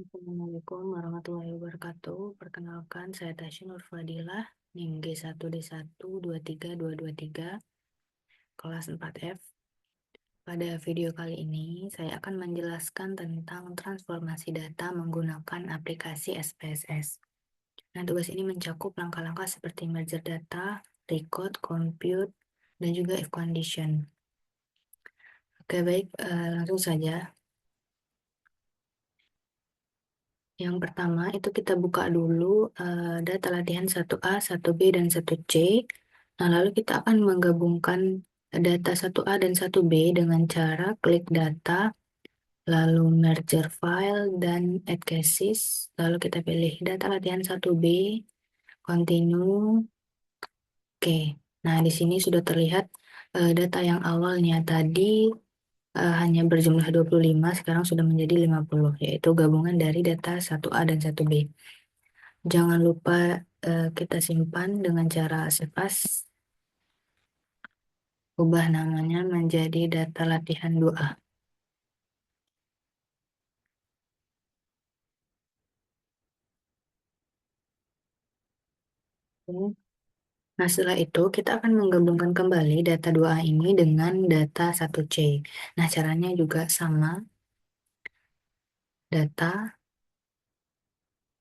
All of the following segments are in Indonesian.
Assalamualaikum warahmatullahi wabarakatuh. Perkenalkan, saya Tasya Nurfadilah, NIM G1D1 23223, kelas 4F. Pada video kali ini, saya akan menjelaskan tentang transformasi data menggunakan aplikasi SPSS. Nah, tugas ini mencakup langkah-langkah seperti merger data, record, compute, dan juga if condition. Oke, baik, langsung saja. Yang pertama itu kita buka dulu data latihan 1A, 1B, dan 1C. Nah, lalu kita akan menggabungkan data 1A dan 1B dengan cara klik data, lalu merger file, dan add cases. Lalu kita pilih data latihan 1B, continue. Oke, nah di sini sudah terlihat data yang awalnya tadi hanya berjumlah 25, sekarang sudah menjadi 50, yaitu gabungan dari data 1A dan 1B. Jangan lupa kita simpan dengan cara save as, ubah namanya menjadi data latihan 2A. Oke. Nah, setelah itu kita akan menggabungkan kembali data 2A ini dengan data 1C. Nah, caranya juga sama, data,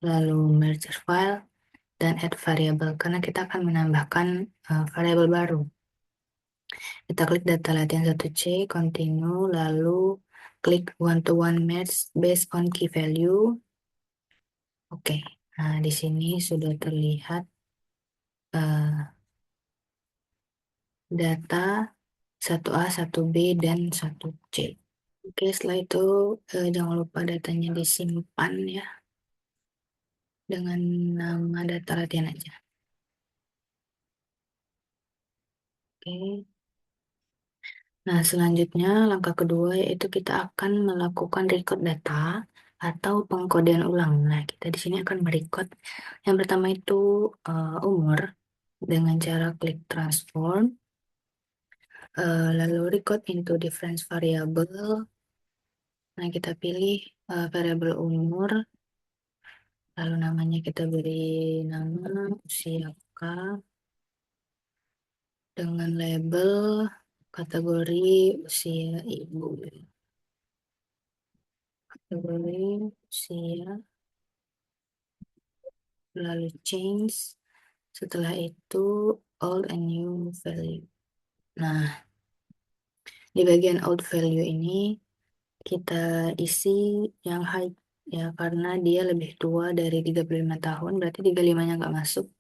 lalu merge file, dan add variable, karena kita akan menambahkan variabel baru. Kita klik data latihan 1C, continue, lalu klik one-to-one match based on key value. Oke, nah di sini sudah terlihat data 1A, 1B, dan 1C. Oke, setelah itu jangan lupa datanya disimpan ya, dengan nama data latihan aja. Oke. Nah, selanjutnya langkah kedua yaitu kita akan melakukan record data atau pengkodean ulang. Nah, kita di sini akan merecord. Yang pertama itu umur dengan cara klik transform, lalu record into difference variable. Nah, kita pilih variabel umur, lalu namanya kita beri nama usia K dengan label kategori usia ibu. Kategori usia, lalu change, setelah itu old and new value. Nah, di bagian old value ini kita isi yang high ya, karena dia lebih tua dari 35 tahun, berarti 35-nya nggak masuk.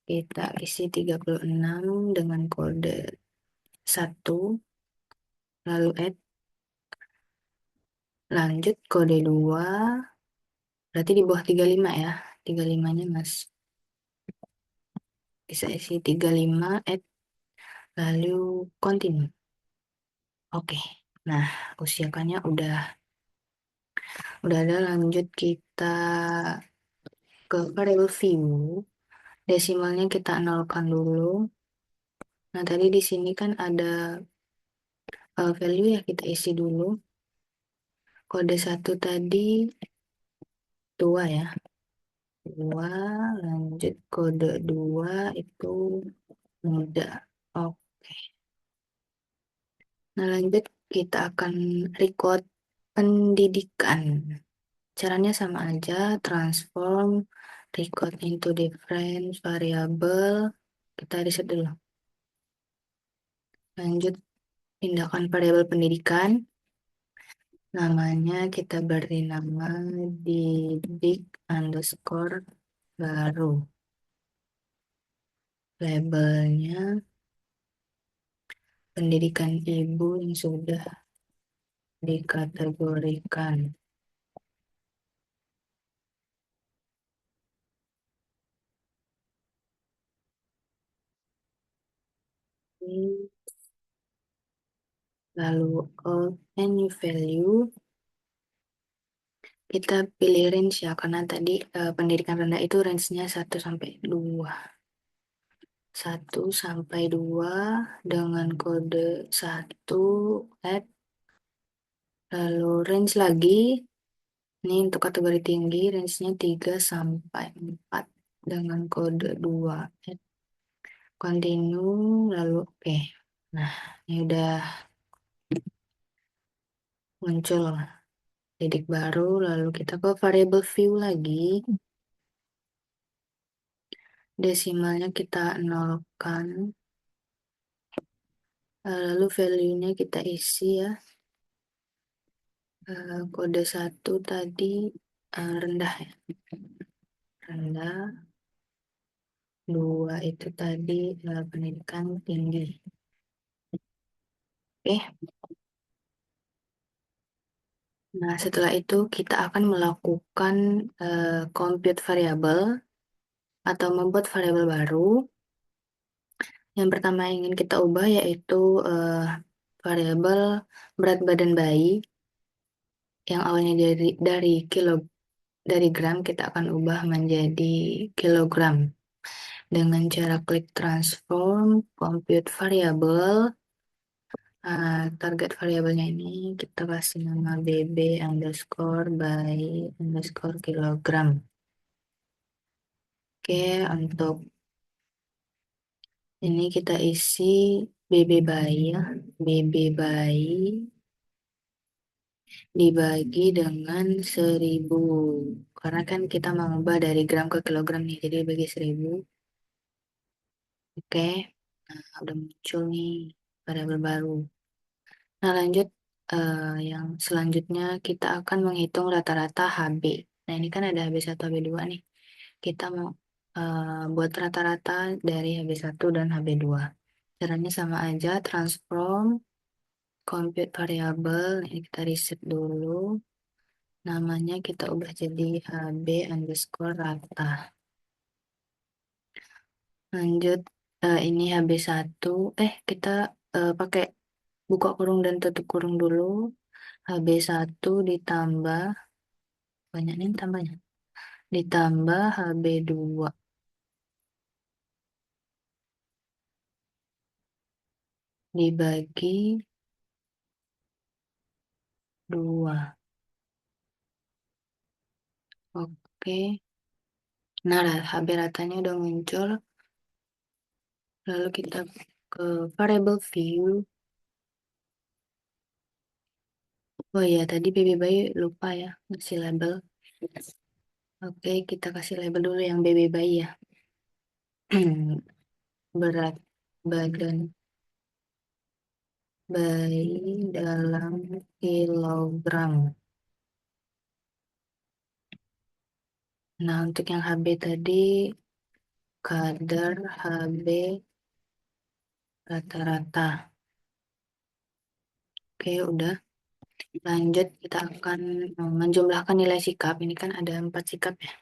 Kita isi 36 dengan kode 1, lalu add, lanjut kode 2, berarti di bawah 35 ya, 35-nya mas. Bisa isi 35, add, lalu continue. Oke, nah usiakannya udah ada, lanjut kita ke variable view. Desimalnya kita nolkan dulu. Nah, tadi di sini kan ada value ya, kita isi dulu. Kode 1 tadi 2 ya. 2, lanjut kode 2 itu muda. Oke. Nah, lanjut kita akan record pendidikan. Caranya sama aja, transform, record into different variable. Kita reset dulu. Lanjut tindakan variabel pendidikan. Namanya kita beri nama didik underscore baru. Labelnya pendidikan ibu yang sudah dikategorikan. Lalu old and new value. Kita pilih range ya, karena tadi pendidikan rendah itu range-nya 1 sampai 2. 1 sampai 2 dengan kode 1, add, lalu range lagi Ini untuk kategori tinggi, range-nya 3 sampai 4 dengan kode 2. Continue, lalu oke. Nah, ini udah muncul titik baru, lalu kita ke variable view lagi. Desimalnya kita nolkan, lalu value-nya kita isi ya. Kode 1 tadi rendah ya. Rendah. 2 itu tadi pendidikan tinggi. Oke. Nah, setelah itu kita akan melakukan compute variable atau membuat variabel baru. Yang pertama yang ingin kita ubah yaitu variabel berat badan bayi yang awalnya dari gram kita akan ubah menjadi kilogram dengan cara klik transform compute variable. Target variabelnya ini kita kasih nama bb underscore by underscore kilogram. Oke, untuk ini kita isi bb bayi ya. Bb bayi dibagi dengan 1000. Karena kan kita mau ubah dari gram ke kilogram nih, jadi bagi 1000. Oke, nah udah muncul nih variabel baru. Nah, lanjut yang selanjutnya kita akan menghitung rata-rata HB. Nah, ini kan ada HB1, HB2 nih. Kita mau buat rata-rata dari HB1 dan HB2. Caranya sama aja, transform, compute variable. Ini kita reset dulu. Namanya kita ubah jadi HB underscore rata. Lanjut, ini HB1. Kita pakai buka kurung dan tutup kurung dulu. HB1 ditambah, banyak nih tambahnya, ditambah HB2 dibagi 2. Oke. Nah, HB ratanya udah muncul. Lalu kita ke variable view. Oh iya, tadi BB bayi lupa ya, ngasih label. Oke, kita kasih label dulu yang BB bayi ya. Berat badan bayi dalam kilogram. Nah, untuk yang HB tadi, kadar HB rata-rata. Oke, udah. Lanjut, kita akan menjumlahkan nilai sikap. Ini kan ada 4 sikap ya.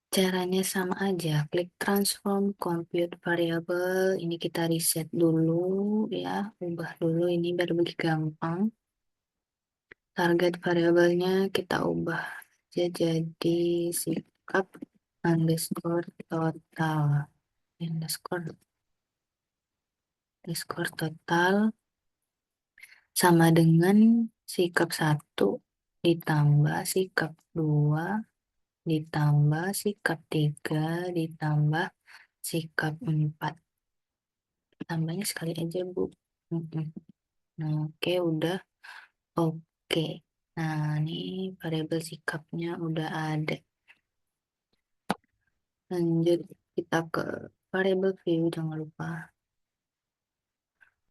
Caranya sama aja. Klik transform, compute variable. Ini kita reset dulu ya. Ubah dulu ini biar lebih gampang. Target variabelnya kita ubah aja jadi sikap underscore total. Underscore total sama dengan sikap 1 ditambah sikap 2 ditambah sikap 3 ditambah sikap 4. Tambahnya sekali aja, Bu. Mm-mm. Nah, oke, udah. Oke. Nah, ini variabel sikapnya udah ada. Lanjut, kita ke variabel view, jangan lupa.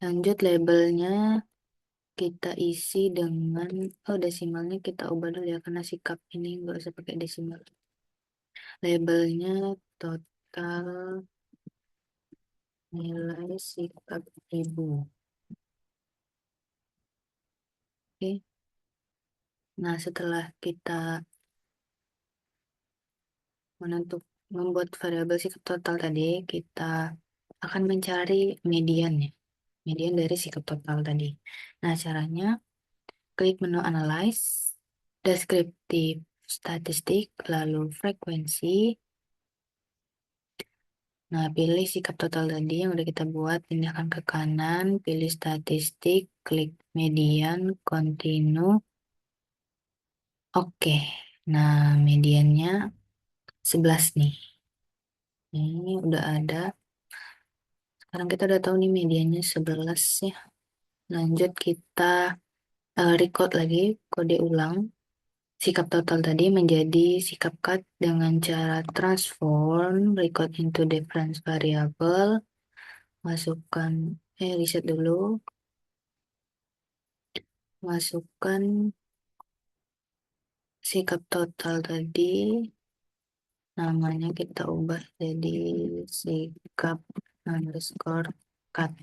Lanjut, labelnya kita isi dengan, desimalnya kita ubah dulu ya, karena sikap ini nggak usah pakai desimal. Labelnya total nilai sikap ibu. Oke. Nah, setelah kita membuat variabel sikap total tadi, kita akan mencari median ya. Median dari sikap total tadi. Nah, caranya klik menu analyze, deskriptif statistik, lalu frekuensi. Nah, pilih sikap total tadi yang udah kita buat, pindahkan ke kanan, pilih statistik, klik median, continue. Oke, nah mediannya 11 nih. Ini udah ada. Sekarang kita udah tahu nih mediannya 11 ya. Lanjut kita record lagi kode ulang. Sikap total tadi menjadi sikap cut dengan cara transform record into difference variable. Masukkan, reset dulu. Masukkan sikap total tadi. Namanya kita ubah jadi sikap underscore cut.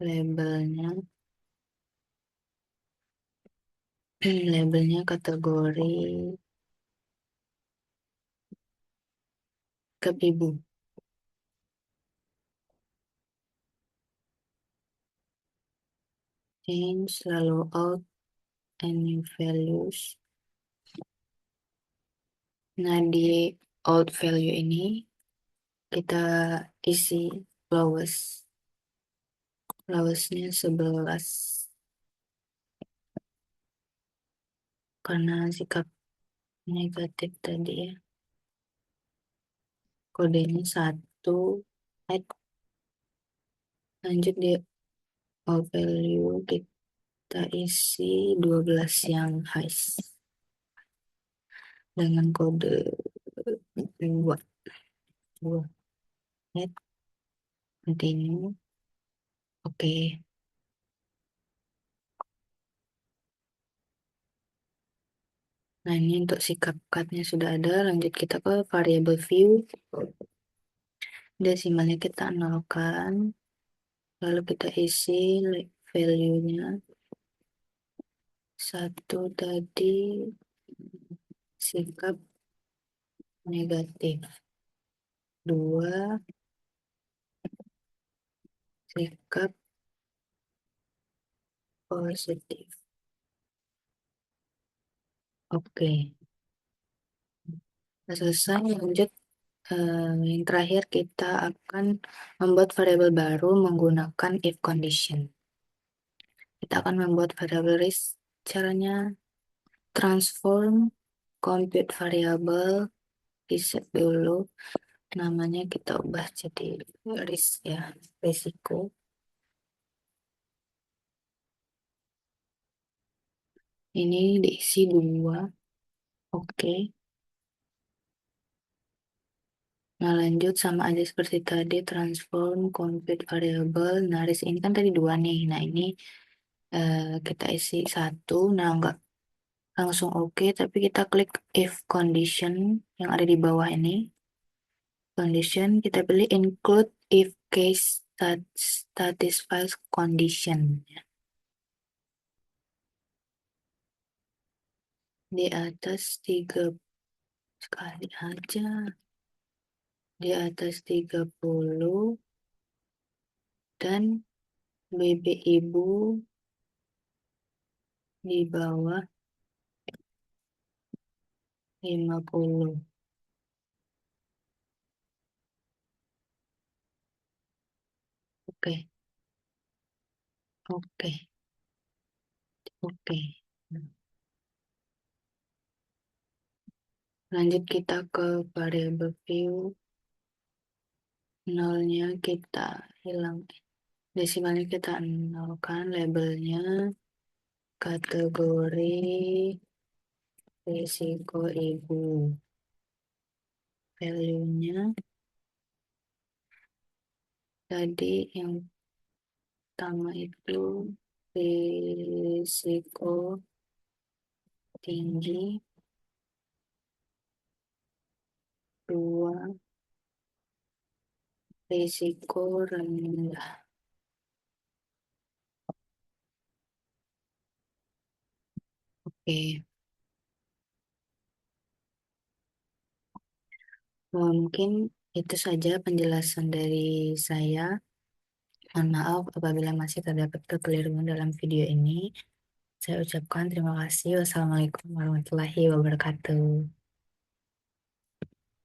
Labelnya, labelnya kategori ke ibu. Change lalu out any values. Nah, di out value ini kita isi lowest. Lowestnya 11. Karena sikap negatif tadi ya. Kodenya 1. Add. Lanjut di out value kita isi 12 yang highest. Dengan kode 2. 2. Add. Continue. Oke. Nah, ini untuk sikap cut-nya sudah ada. Lanjut kita ke variable view. Desimalnya kita nolkan. Lalu kita isi value-nya. 1 tadi sikap negatif. 2 sikap positif. Oke. Nah, selesai. Lanjut. Yang terakhir kita akan membuat variabel baru menggunakan if condition. Kita akan membuat variabel list. Caranya transform compute variable, reset dulu. Namanya kita ubah jadi risk ya, risiko. Ini diisi 2. Oke. Nah, lanjut sama aja seperti tadi, transform compute variable. Nah, risk ini kan tadi 2 nih. Nah, ini kita isi 1. Nah, enggak langsung oke, tapi kita klik if condition yang ada di bawah ini. Condition kita pilih include if case satisfies condition. Di atas 3 sekali aja. Di atas 30 dan BB ibu di bawah 50. Oke, oke, oke. Lanjut kita ke variable view. Nolnya kita hilang. Desimalnya kita nolkan, labelnya kategori risiko ibu. Value-nya tadi yang pertama itu risiko tinggi, 2 risiko rendah. Oke, mungkin itu saja penjelasan dari saya. Mohon maaf apabila masih terdapat kekeliruan dalam video ini. Saya ucapkan terima kasih. Wassalamualaikum warahmatullahi wabarakatuh.